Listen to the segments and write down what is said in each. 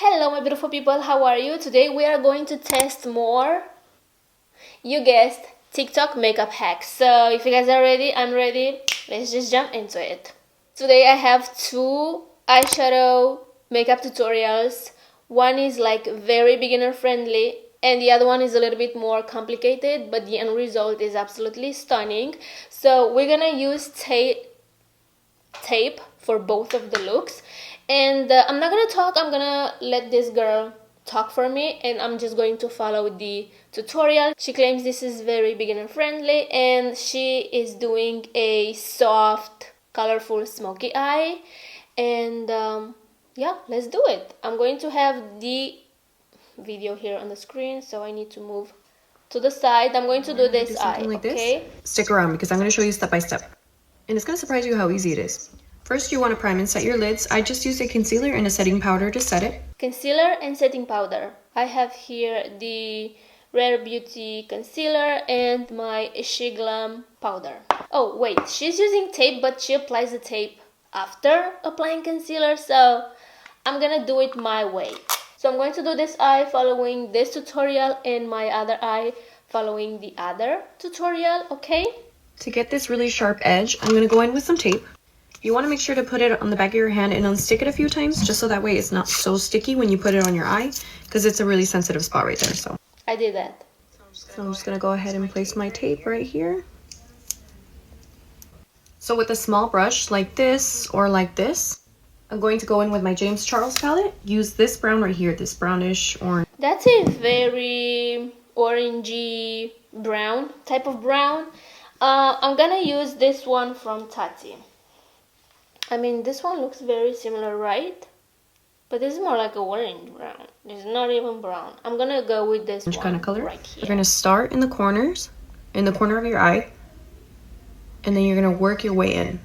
Hello my beautiful people, how are you? Today we are going to test more, you guessed, TikTok makeup hacks. So if you guys are ready, I'm ready. Let's just jump into it. Today I have two eyeshadow makeup tutorials. One is like very beginner friendly and the other one is a little bit more complicated, but the end result is absolutely stunning. So we're gonna use tape for both of the looks, and I'm not gonna talk, I'm gonna let this girl talk for me and I'm just going to follow the tutorial. She claims this is very beginner friendly and she is doing a soft colorful smoky eye, and yeah, let's do it. I'm going to have the video here on the screen, so I need to move to the side. I'm going to do this eye, like okay? This. Stick around because I'm going to show you step by step. And it's going to surprise you how easy it is. First, you want to prime and set your lids. I just used a concealer and a setting powder to set it. Concealer and setting powder. I have here the Rare Beauty concealer and my Glam powder. Oh wait, she's using tape, but she applies the tape after applying concealer, so I'm gonna do it my way. So I'm going to do this eye following this tutorial and my other eye following the other tutorial, okay? To get this really sharp edge, I'm going to go in with some tape. You want to make sure to put it on the back of your hand and unstick it a few times, just so that way it's not so sticky when you put it on your eye, because it's a really sensitive spot right there. So I did that. So I'm just going to go ahead and place my tape right here. So with a small brush like this or like this, I'm going to go in with my James Charles palette. Use this brown right here, this brownish orange. That's a very orangey brown type of brown. I'm gonna use this one from Tati. I mean, this one looks very similar, right? But this is more like a orange brown. It's not even brown. I'm gonna go with this one kind of color right here. You're gonna start in the corners, in the corner of your eye, and then you're gonna work your way in.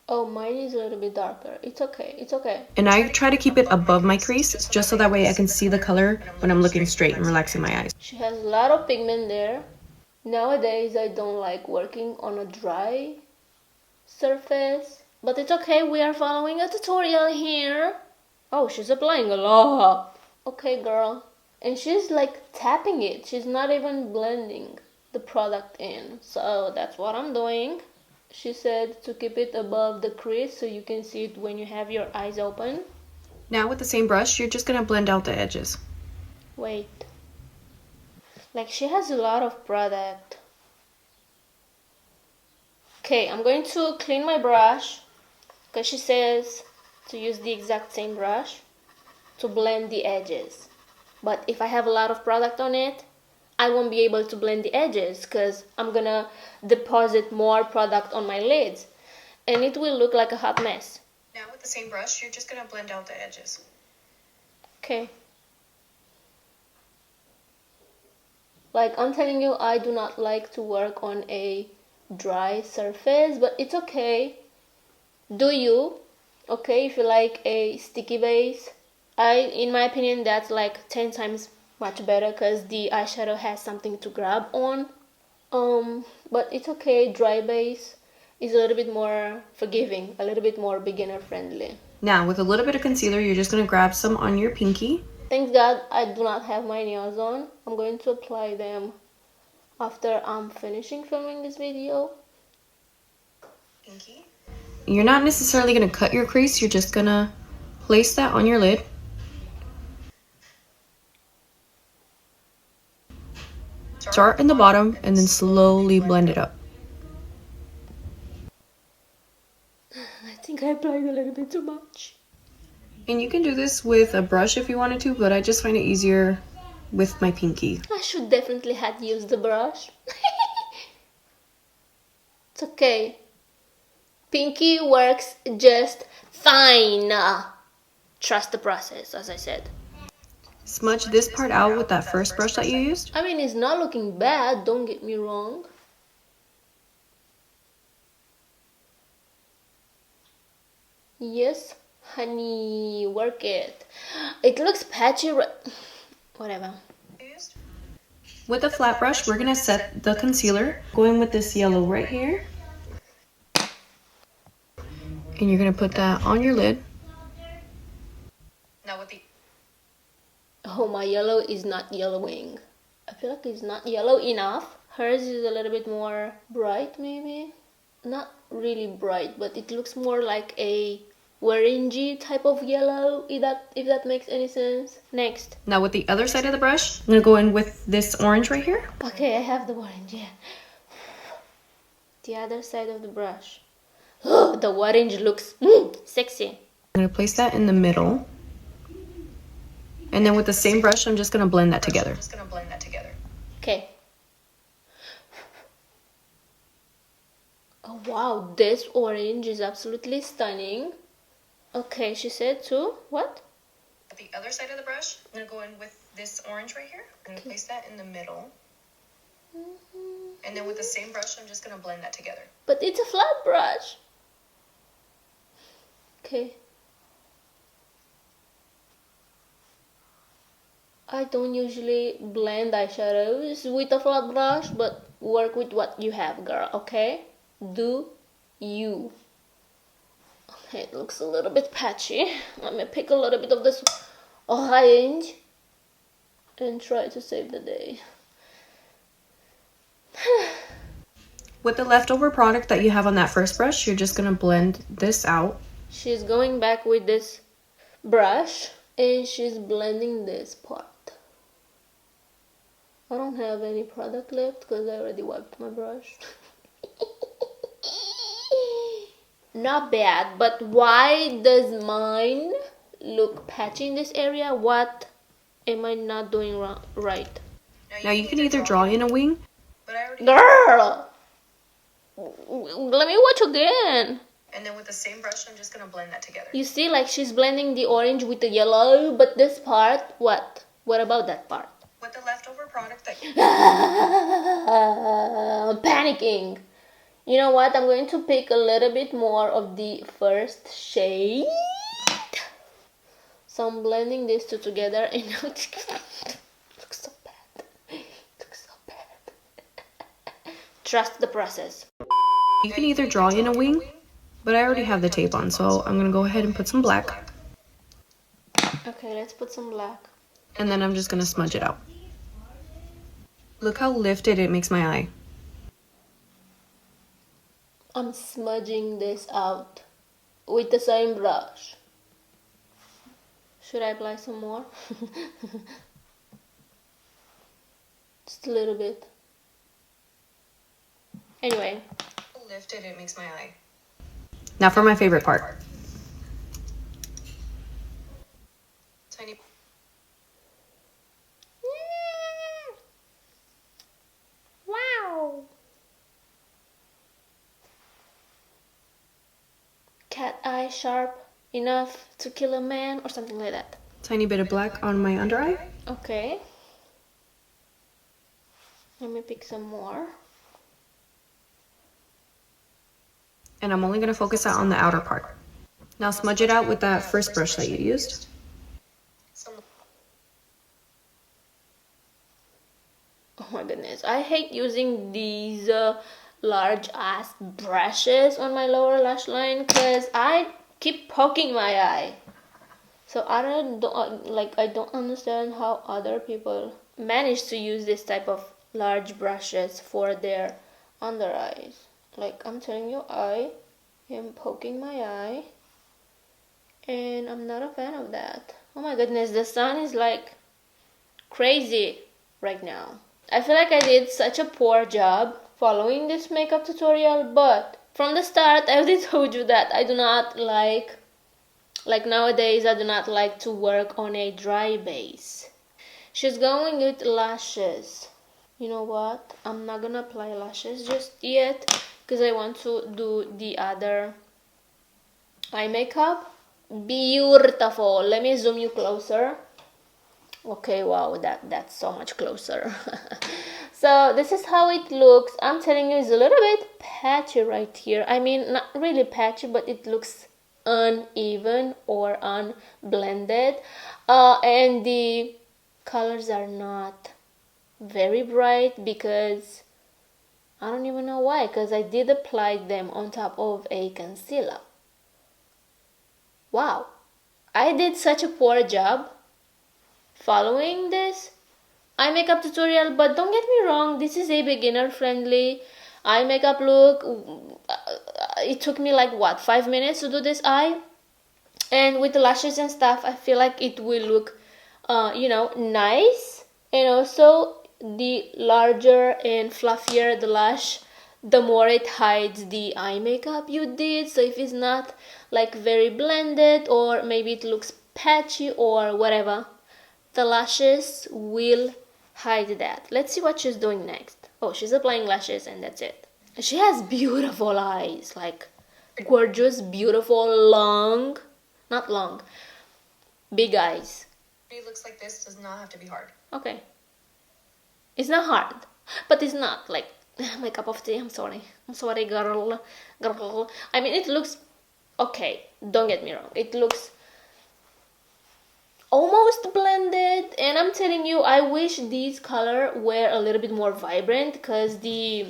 Oh, mine is a little bit darker. It's okay. It's okay. And I try to keep it above my crease, just so that way I can see the color when I'm looking straight and relaxing my eyes. She has a lot of pigment there. Nowadays, I don't like working on a dry surface, but it's okay. We are following a tutorial here. Oh, she's applying a lot. Okay, girl. And she's like tapping it. She's not even blending the product in. So that's what I'm doing. She said to keep it above the crease so you can see it when you have your eyes open. Now with the same brush, you're just gonna blend out the edges. Wait. Like, she has a lot of product. Okay, I'm going to clean my brush because she says to use the exact same brush to blend the edges. But if I have a lot of product on it, I won't be able to blend the edges because I'm gonna deposit more product on my lids and it will look like a hot mess. Now with the same brush, you're just gonna blend out the edges. Okay. Like, I'm telling you, I do not like to work on a dry surface, but it's okay. Do you? Okay, if you like a sticky base. In my opinion, that's like 10 times much better because the eyeshadow has something to grab on. But it's okay. Dry base is a little bit more forgiving, a little bit more beginner friendly. Now with a little bit of concealer, you're just gonna grab some on your pinky. Thank God I do not have my nails on. I'm going to apply them after I'm finishing filming this video. Pinky. You're not necessarily gonna cut your crease, you're just gonna place that on your lid. Start in the bottom and then slowly blend it up. I think I applied a little bit too much. And you can do this with a brush if you wanted to, but I just find it easier with my pinky. I should definitely have used the brush. It's okay. Pinky works just fine. Trust the process, as I said. Smudge this part out with that first brush that you used. I mean, it's not looking bad, don't get me wrong. Yes, honey, work it. It looks patchy, whatever. With a flat brush, we're gonna set the concealer, going with this yellow right here. And you're going to put that on your lid. Now with the... Oh, my yellow is not yellowing. I feel like it's not yellow enough. Hers is a little bit more bright, maybe. Not really bright, but it looks more like a orangey type of yellow, if that makes any sense. Next. Now with the other side of the brush, I'm going to go in with this orange right here. Okay, I have the orange, yeah. The other side of the brush. The orange looks sexy. I'm going to place that in the middle. And then with the same brush, I'm just going to blend that together. Okay. Oh wow, this orange is absolutely stunning. Okay, she said too. What? At the other side of the brush, I'm going to go in with this orange right here. I'm going to place that in the middle. And then with the same brush, I'm just going to blend that together. But it's a flat brush. Okay. I don't usually blend eyeshadows with a flat brush, but work with what you have, girl, okay? Do you. Okay, it looks a little bit patchy. Let me pick a little bit of this orange and try to save the day. With the leftover product that you have on that first brush, you're just going to blend this out. She's going back with this brush and she's blending this part. I don't have any product left because I already wiped my brush. Not bad, but why does mine look patchy in this area? What am I not doing right? Now you can either draw in a wing. Girl! Let me watch again. And then with the same brush, I'm just going to blend that together. You see, like she's blending the orange with the yellow, but this part, what? What about that part? With the leftover product that I'm panicking. You know what? I'm going to pick a little bit more of the first shade. So I'm blending these two together and now it looks so bad. It looks so bad. Trust the process. You can either draw in a wing, but I already have the tape on, so I'm going to go ahead and put some black. Okay, let's put some black. And then I'm just going to smudge it out. Look how lifted it makes my eye. I'm smudging this out with the same brush. Should I apply some more? Just a little bit. Anyway. How lifted it makes my eye. Now for my favorite part. Tiny. Wow. Cat eye sharp enough to kill a man or something like that. Tiny bit of black on my under eye. Okay. Let me pick some more. And I'm only going to focus out on the outer part. Now smudge it out with that first brush that you used. Oh my goodness, I hate using these large ass brushes on my lower lash line because I keep poking my eye. So I don't understand how other people manage to use this type of large brushes for their under eyes. Like, I'm telling you, I am poking my eye and I'm not a fan of that. Oh my goodness, the sun is like crazy right now. I feel like I did such a poor job following this makeup tutorial, but from the start I already told you that I do not like nowadays I do not like to work on a dry base. She's going with lashes. You know what? I'm not gonna apply lashes just yet because I want to do the other eye makeup. Beautiful. Let me zoom you closer. Okay, wow, that's so much closer. So this is how it looks. I'm telling you, it's a little bit patchy right here. I mean, not really patchy, but it looks uneven or unblended. And the colors are not very bright because I don't even know why, because I did apply them on top of a concealer. Wow, I did such a poor job following this eye makeup tutorial, but don't get me wrong, this is a beginner friendly eye makeup look. It took me like what, 5 minutes to do this eye, and with the lashes and stuff I feel like it will look nice. And also, the larger and fluffier the lash, the more it hides the eye makeup you did. So if it's not like very blended, or maybe it looks patchy or whatever, the lashes will hide that. Let's see what she's doing next. Oh, she's applying lashes and that's it. She has beautiful eyes, like gorgeous, beautiful, long, not long, big eyes. It looks like this does not have to be hard. Okay. It's not hard, but it's not like my cup of tea. I'm sorry, girl. I mean, it looks okay. Don't get me wrong. It looks almost blended, and I'm telling you, I wish these color were a little bit more vibrant, because the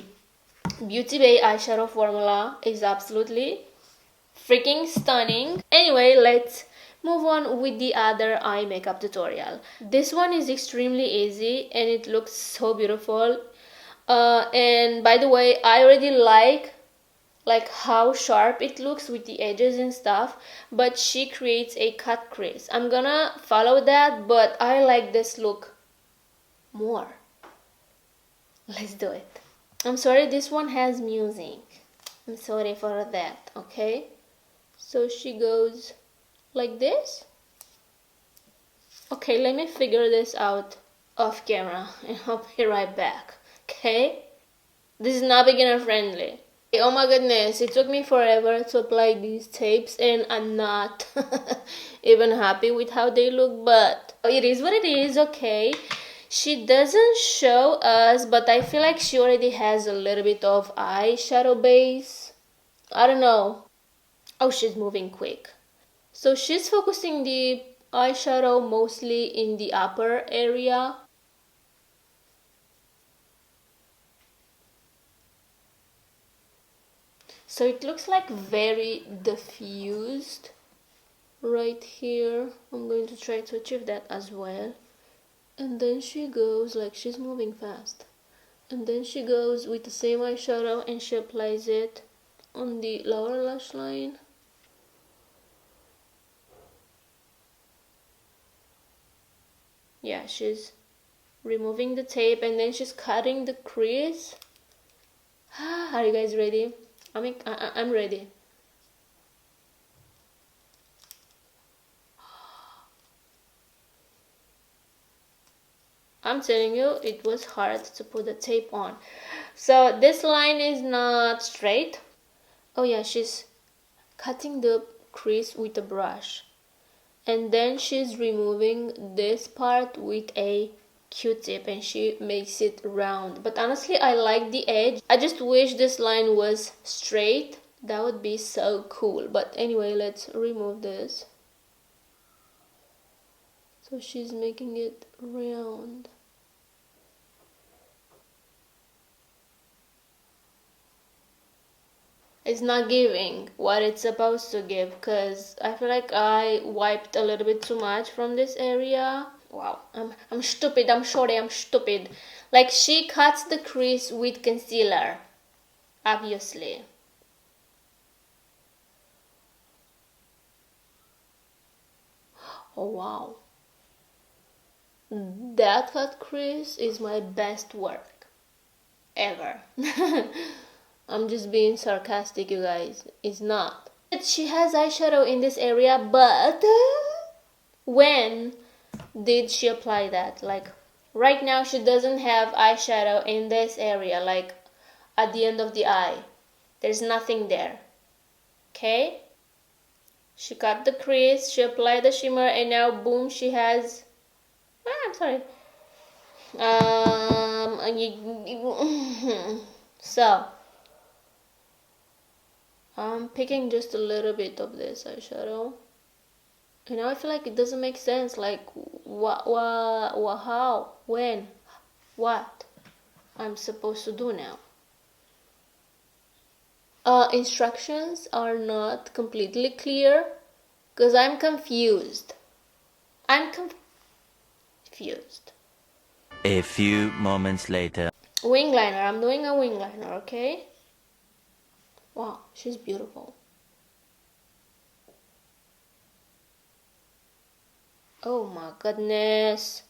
BeautyBay eyeshadow formula is absolutely freaking stunning. Anyway, let's move on with the other eye makeup tutorial. This one is extremely easy and it looks so beautiful. And by the way, I already like how sharp it looks with the edges and stuff, but she creates a cut crease. I'm gonna follow that, but I like this look more. Let's do it. I'm sorry, this one has music. I'm sorry for that, okay? So she goes like this. Okay, let me figure this out off camera and I'll be right back, okay? This is not beginner friendly. Oh my goodness, it took me forever to apply these tapes and I'm not even happy with how they look, but it is what it is, okay? She doesn't show us, but I feel like she already has a little bit of eyeshadow base. I don't know. Oh, she's moving quick. So she's focusing the eyeshadow mostly in the upper area. So it looks like very diffused right here. I'm going to try to achieve that as well. And then she goes, like, she's moving fast. And then she goes with the same eyeshadow and she applies it on the lower lash line. Yeah, she's removing the tape and then she's cutting the crease. Are you guys ready? I'm ready. I'm telling you, it was hard to put the tape on. So this line is not straight. Oh yeah, she's cutting the crease with a brush. And then she's removing this part with a Q-tip and she makes it round. But honestly, I like the edge. I just wish this line was straight. That would be so cool. But anyway, let's remove this. So she's making it round. It's not giving what it's supposed to give, because I feel like I wiped a little bit too much from this area. Wow, I'm stupid. I'm sorry, I'm stupid. Like, she cuts the crease with concealer, obviously. Oh wow, that cut crease is my best work ever. I'm just being sarcastic, you guys. It's not. She has eyeshadow in this area, but when did she apply that? Like, right now she doesn't have eyeshadow in this area, like at the end of the eye. There's nothing there. Okay? She cut the crease, she applied the shimmer, and now boom, she has... I'm sorry. So I'm picking just a little bit of this eyeshadow. And now I feel like it doesn't make sense. Like, what, how, when, what I'm supposed to do now. Instructions are not completely clear. Because I'm confused. I'm confused. A few moments later. Wing liner. I'm doing a wing liner, okay? Wow, she's beautiful. Oh my goodness.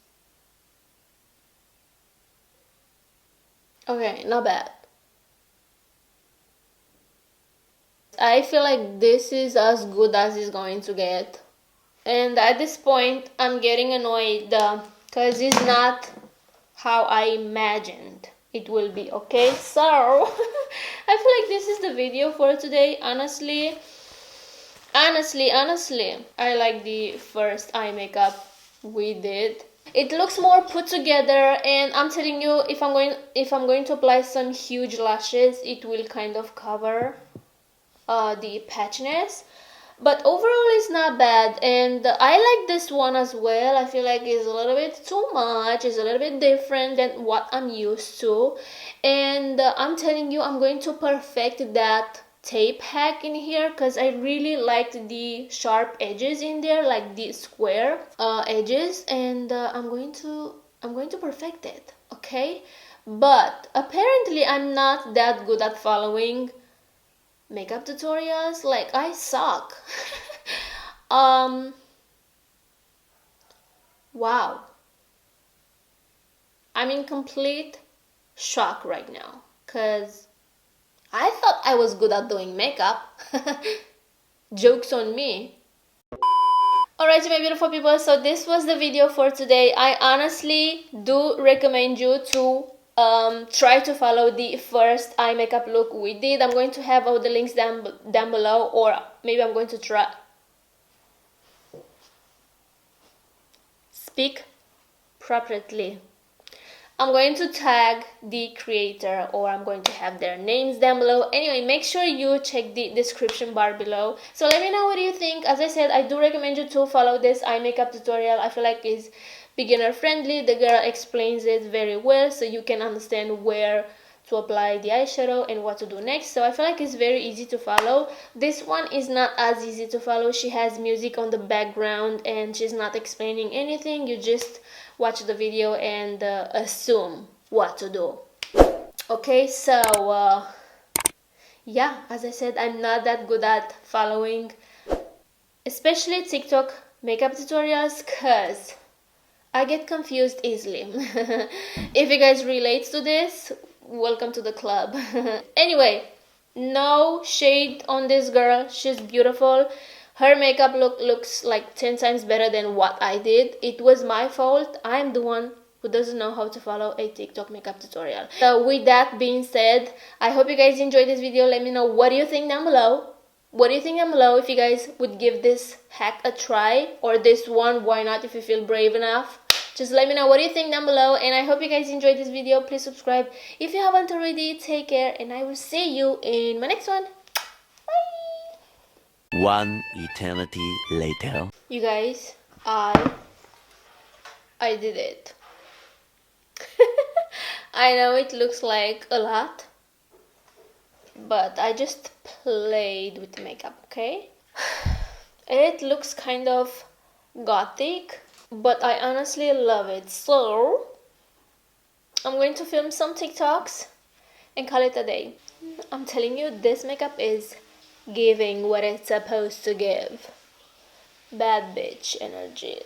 Okay, not bad. I feel like this is as good as it's going to get. And at this point, I'm getting annoyed because it's not how I imagined it will be, okay? So, I feel like this is the video for today, honestly. Honestly, I like the first eye makeup we did. It looks more put together, and I'm telling you, if I'm going to apply some huge lashes, it will kind of cover the patchiness. But overall, it's not bad, and I like this one as well. I feel like it's a little bit too much. It's a little bit different than what I'm used to, and I'm telling you, I'm going to perfect that tape hack in here because I really liked the sharp edges in there, like the square edges, and I'm going to perfect it, okay? But apparently I'm not that good at following makeup tutorials. Like, I suck. Wow, I'm in complete shock right now because I thought I was good at doing makeup. Joke's on me. Alright, my beautiful people, so this was the video for today. I honestly do recommend you to try to follow the first eye makeup look we did. I'm going to have all the links down below, or maybe I'm going to try speak properly. I'm going to tag the creator, or I'm going to have their names down below. Anyway, make sure you check the description bar below. So let me know what you think. As I said, I do recommend you to follow this eye makeup tutorial. I feel like it's beginner friendly. The girl explains it very well, so you can understand where to apply the eyeshadow and what to do next. So I feel like it's very easy to follow. This one is not as easy to follow. She has music on the background and she's not explaining anything. You just watch the video and assume what to do. Okay, so yeah, as I said, I'm not that good at following especially TikTok makeup tutorials because I get confused easily. If you guys relate to this, welcome to the club. Anyway, no shade on this girl. She's beautiful. Her makeup looks like 10 times better than what I did. It was my fault. I'm the one who doesn't know how to follow a TikTok makeup tutorial. So with that being said, I hope you guys enjoyed this video. Let me know what do you think down below. What do you think down below if you guys would give this hack a try, or this one, why not, if you feel brave enough. Just let me know what do you think down below, and I hope you guys enjoyed this video. Please subscribe if you haven't already. Take care, and I will see you in my next one. Bye! One eternity later. You guys, I did it. I know it looks like a lot, but I just played with the makeup, okay? It looks kind of gothic, but I honestly love it. So I'm going to film some TikToks and call it a day. I'm telling you, this makeup is giving what it's supposed to give. Bad bitch energy.